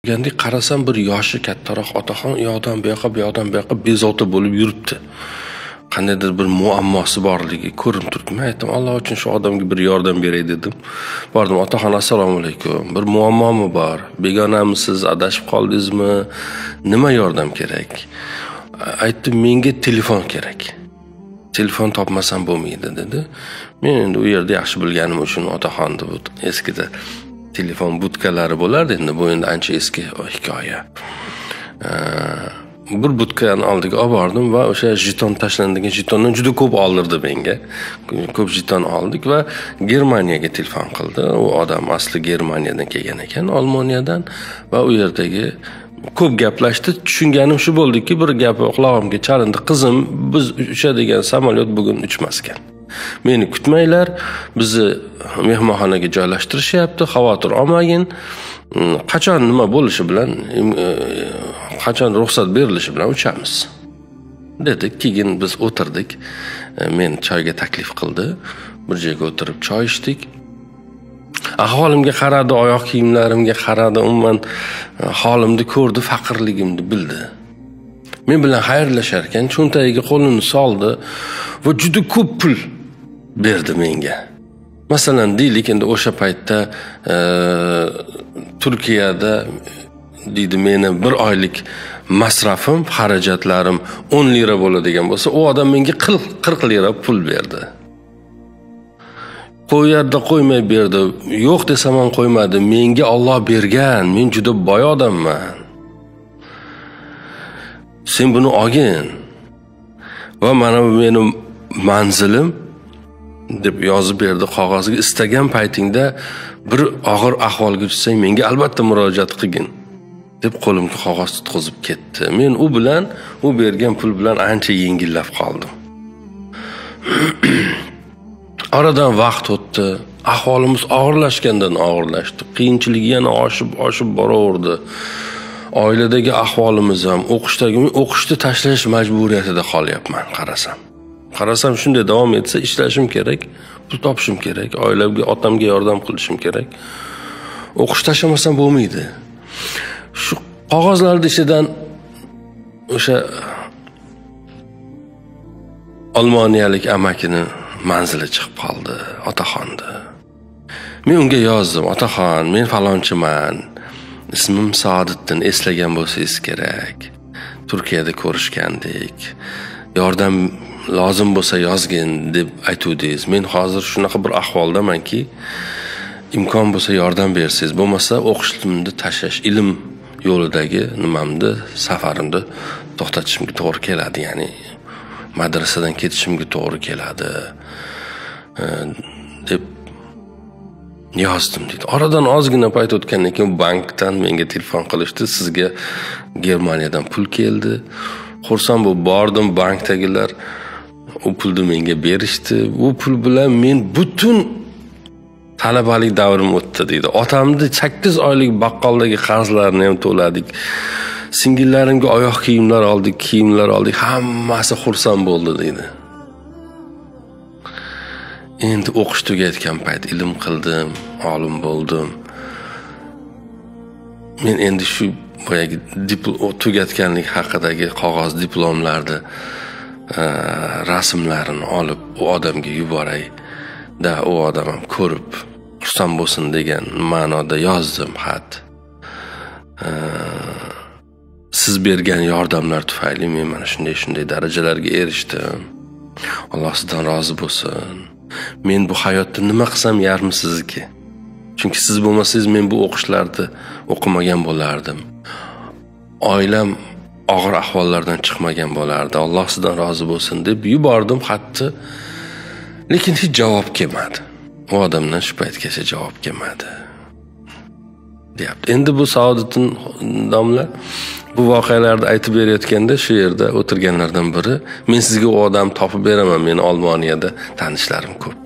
Gandek qarasam bir yoshi kattaroq otaxon u yoqdan bu yoqqa bezovta bo'lib yuribdi. Qandaydir bir muammosi borligi ko'rinib turibdi. Men aytdim, Alloh uchun shu odamga bir yordam beray dedim. Bordim, otaxon assalomu alaykum. Bir muammomi bor? Begonamisiz, adashib qoldingizmi? Nima yordam kerak? Aytdim, menga telefon kerak. Telefon topmasam bo'lmaydi dedi. Men endi u yerda yaxshi bilganim uchun otaxonni bu eskida telefon budkalari bo'lardi, endi bu endi ancha eski hikoya. Bir budkani oldiga olib bordim va o'sha jeton tashlanadigan jetondan juda ko'p oldirdi menga. Ko'p jeton oldik va Germaniyaga telefon qildi. U odam asli Germaniyadan kelgan ekan, Olmoniyadan, va u yerdagi ko'p gaplashdi. Tushunganim shu bo'ldiki, bir gapi quloqimga chalindi. Qizim, biz uchadigan samolyot bugun uchmas ekan. Meni kutmanglar, bizni mehmonxonaga joylashtirishyapti, xavotir olmagin. Qachon nima bo'lishi bilan, qachon ruxsat berilishi bilan uchamiz dedik. Keyin biz o'tirdik. Men choyga taklif qildi. Bir joyga o'tirib choy ichdik. Ahvolimga qaradi, oyoq kiyimlarimga qaradi, umuman holimni ko'rdi, faqirligimni bildi. Men bilan xayrlashar ekan, cho'ntagiga qo'lini soldi va juda ko'p pul berdi menga. Masalan, deylik, endi o'sha paytda Turkiyada deydi, meni bir oylik masrafim, xarajatlarim 10 lira bo'ladigan bo'lsa, u odam menga 40 lira pul berdi. Qo'yarda qo'ymay berdi. Yo'q desam ham qo'ymadi. Menga Alloh bergan. Men juda boy odamman. Sen buni olgin. Va mana bu mening manzilim deb yozib berdi qog'ozga. Istagan paytingda bir og'ir ahvolga tushsang, menga albatta murojaat qilgin deb qo'limga qog'oz tutqizib ketdi. Men u bilan, u bergan pul bilan ancha yengillab qoldim. Aradan vaqt o'tdi. Ahvolimiz og'irlashgandan og'irlashdi. Qiyinchiligi yana oshib boraverdi. Oiladagi ahvolimiz ham, o'qishni tashlash majburiyatida qolyapman qarasam shunday davom etsa, ishlashim kerak, pul topishim kerak, oilamga, otamga yordam qilishim kerak. O'qish tashlamasam bo'lmaydi. Shu qog'ozlarning ichidan o'sha olmoniyalik amakini manzili chiqib qoldi, otaxonni. Men unga yozdim, otaxon, men falonchiman. Ismim Saodatdin, eslagan bo'lsangiz kerak. Turkiyada ko'rishgandik. Yordam lozim bo'lsa yozgin deb aytuvdingiz. Men hozir shunaqa bir ahvoldamanki, imkon bo'lsa yordam bersangiz, bo'lmasa o'qishimni tashlash, ilm yo'lidagi nimamni, safarimni to'xtatishimga to'g'ri keladi, ya'ni madrasadan ketishimga to'g'ri keladi deb yozdim dedi. Oradan ozgina payt o'tgandan keyin bankdan menga telefon qilishdi. Sizga Germaniyadan pul keldi. Xursand bo'lib bordim, bankdagilar u pulni menga berishdi. Bu pul bilan men butun talabalik davrim o'tdi dedi. Otamni 8 oylik baqqoldagi qarzlarini ham to'ladik. Singillarimga oyoq kiyimlar oldik, hammasi xursand bo'ldi dedi. Endi o'qish tugatgan payt ilm qildim, olim bo'ldim. Men endi shu boyagi tugatganlik haqidagi qog'oz diplomlarni rasmlarini olib u odamga yuboray da, u odam ham ko'rib xursand bo'lsin degan ma'noda yozdim xat. Siz bergan yordamlar tufayli men mana shunday darajalarga erishdim. Alloh sizdan rozi bo'lsin. Men bu hayotda nima qilsam yarmi sizniki. Chunki siz bo'lmasangiz men bu o'qishlarni o'qimagan bo'lardim. Oilam og'ir ahvollardan chiqmagan bo'lardi. Alloh sizdan rozi bo'lsin deb yubordim xatni. Lekin hech javob kelmadi. U odamdan shu paytgacha javob kelmadi. Deyapti. Endi bu Saodatdin domla bu voqealarni aytib berayotganda shu yerda o'tirganlardan biri, men sizga u odamni topib beraman, meni Olmoniyada tanishlarim ko'p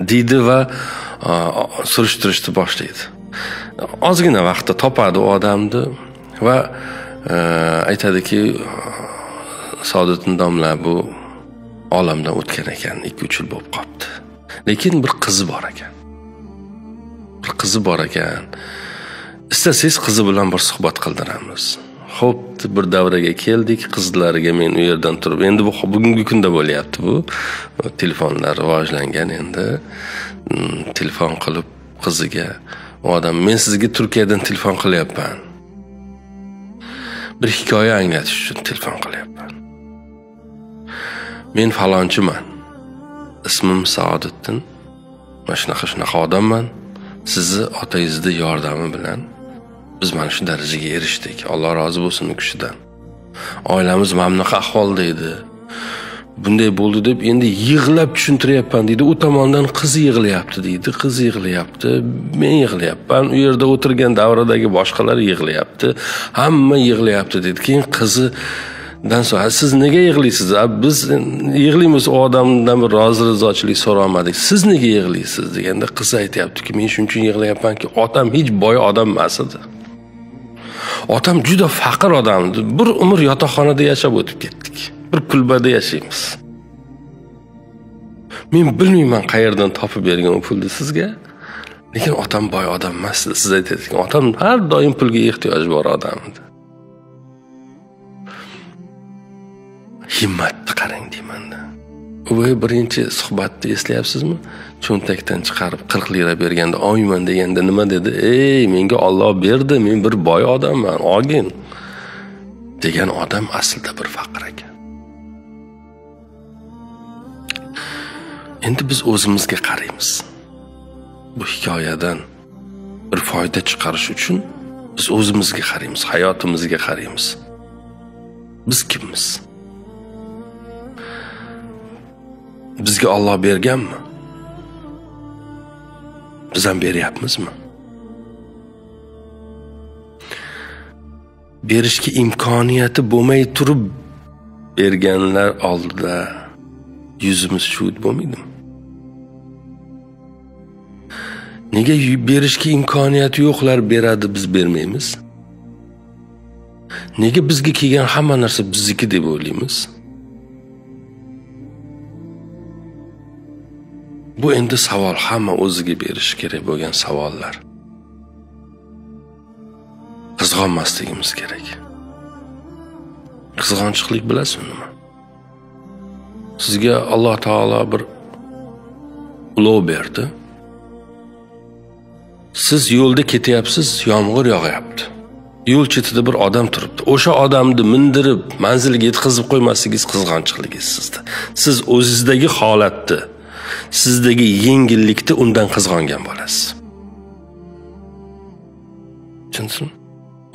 deydi va surishtirishni boshlaydi. Ozgina vaqtda topadi u odamni va aytadiki, Saodatdin domla bu olamdan o'tgan ekan, 2-3 yil bo'lib qolibdi. Lekin bir qizi bor ekan. istasangiz qizi bilan bir suhbat qildiramiz. Xo'p, bir davraga keldik, qizlariga men u yerdan turib, endi bu bugungi kunda bo'lyapti bu. Telefonlar rivojlangan endi. Telefon qilib qiziga, u odam men sizga Turkiyadan telefon qilyapman. Bir hikoya anglatish uchun telefon qilyapman. Men falonchiman. Ismim Saodatdin. Mana shunaqa odamman. Sizni otangizning yordami bilan biz mana shu darajaga erishdik. Alloh rozi bo'lsin u kishidan. Oilamiz mamnuqa ahvolda edi. Bunday bo'ldi deb endi yig'lab tushuntiryapman deydi. U tomondan qizi yig'layapti deydi. Qiz yig'layapti, men yig'layapman. U yerda o'tirgan davradagi boshqalar yig'layapti. Hamma yig'layapti dedi. Keyin qizidan so'ra siz nega yig'laysiz? Biz yig'laymiz, u odamdan bir rizochilik so'ramadik. Siz nega yig'laysiz deganda qiz aytayaptiki, men shuning uchun yig'layapmanki, otam hech boy odam emas edi. Otam juda faqir odam edi. Bir umr yotoqxonada yashab o'tib ketdik. Bir kulbada yashaymiz. Men bilmayman qayerdan topib bergan o pulni sizga. Lekin otam boy odam emas. Siz aytayotgan otam har doim pulga ehtiyoji bor odam edi. Himmatni qarang deymanda. U birinchi suhbatni eslayapsizmi? Cho'ntakdan chiqarib 40 lira berganda oyman deganda nima dedi? Ey, menga Alloh berdi, men bir boy odamman, olgin. Degan odam aslida bir faqir ekan. Endi biz o'zimizga qaraymiz. Bu hikoyadan bir foyda chiqarish uchun biz o'zimizga qaraymiz, hayotimizga qaraymiz. Biz kimmiz? Bizga Alloh berganmi? Biz ham beryapmizmi? Berishga imkoniyati bo'lmay turib berganlar oldida yuzimiz shud bo'lmaydimi? Nega berishga imkoniyati yo'qlar beradi, biz bermaymiz? Nega bizga kelgan hamma narsa bizniki deb o'ylaymiz? Bu endi savol, hamma o'ziga berish kerak bo'lgan savollar. Qizg'onmasligimiz kerak. Qizg'onchiqlik bilasizmi nima? Sizga Alloh taolo bir ulov berdi. Siz yo'lda ketyapsiz, yomg'ir yog'yapti. Yo'l chetida bir odam turibdi. O'sha odamni mindirib, manzilga yetkazib qo'ymasligingiz qizg'onchiqlik sizda. Siz o'zingizdagi holatni, sizdagi yengillikni undan qizg'ongan bo'lasiz. Tushundingizmi?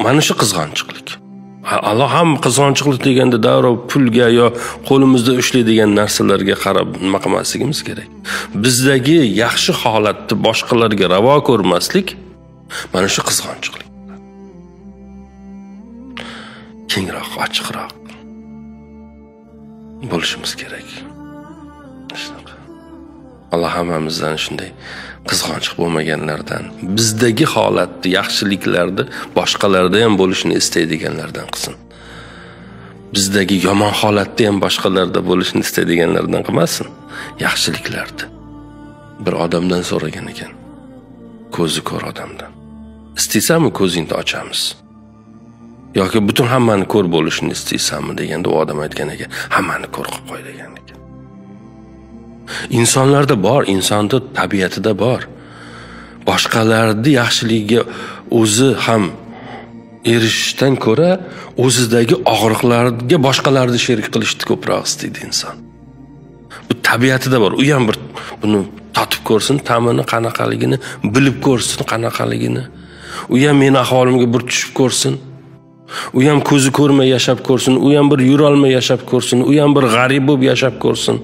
Mana shu qizg'onchiqlik. Alloh ham qizg'onchiqlik deganda darrov pulga yo qo'limizda ushlaydigan narsalarga qarab nima qilmasligimiz kerak. Bizdagi yaxshi holatni boshqalarga ravo ko'rmaslik mana shu qizg'onchiqlik. Kengroq, ochiqroq bo'lishimiz kerak. Alloh hammamizdan shunday qizg'onchiq bo'lmaganlardan, bizdagi holatni, yaxshiliklarni boshqalarda ham bo'lishini istaydiganlardan qilsin. Bizdagi yomon holatni ham boshqalarda bo'lishini istaydiganlardan qilmasin. Yaxshiliklarni bir odamdan so'ragan ekan. Ko'zi ko'r odamdan. Istaysanmi ko'zingni ochamiz? Yoki butun hammani ko'r bo'lishini istaysanmi deganda u odam aytgan ekan, hammani ko'r qilib qo'y degan ekan. İnsonlarda bor, insonning tabiatida bor. Boshqalarning yaxshiligiga o'zi ham erishishdan ko'ra, o'zidagi og'riqlarga boshqalarni sherik qilishni ko'proq istaydi inson. Bu tabiatida bor. U ham bir buni tatib ko'rsin, ta'mini qanaqaligini, bilib ko'rsin qanaqaligini. U ham men ahvolimga bir tushib ko'rsin. U ham ko'zi ko'rmay yashab ko'rsin, u ham bir yura olmay yashab ko'rsin, u ham bir g'arib bo'lib yashab ko'rsin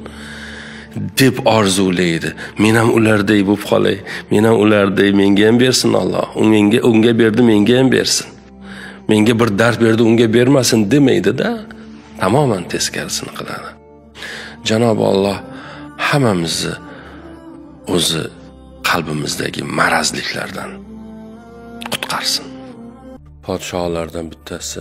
deb orzulaydi. Men ham ularday bo'lib qolay, men ham ularday, menga ham bersin Alloh. Unga berdi, menga ham bersin. Menga bir dard berdi, unga bermasin demaydi-da, tamoman teskarisini qiladi. Janob Alloh hammamizni o'zi qalbimizdagi marazliklardan qutqarsin. Podshohlardan bittasi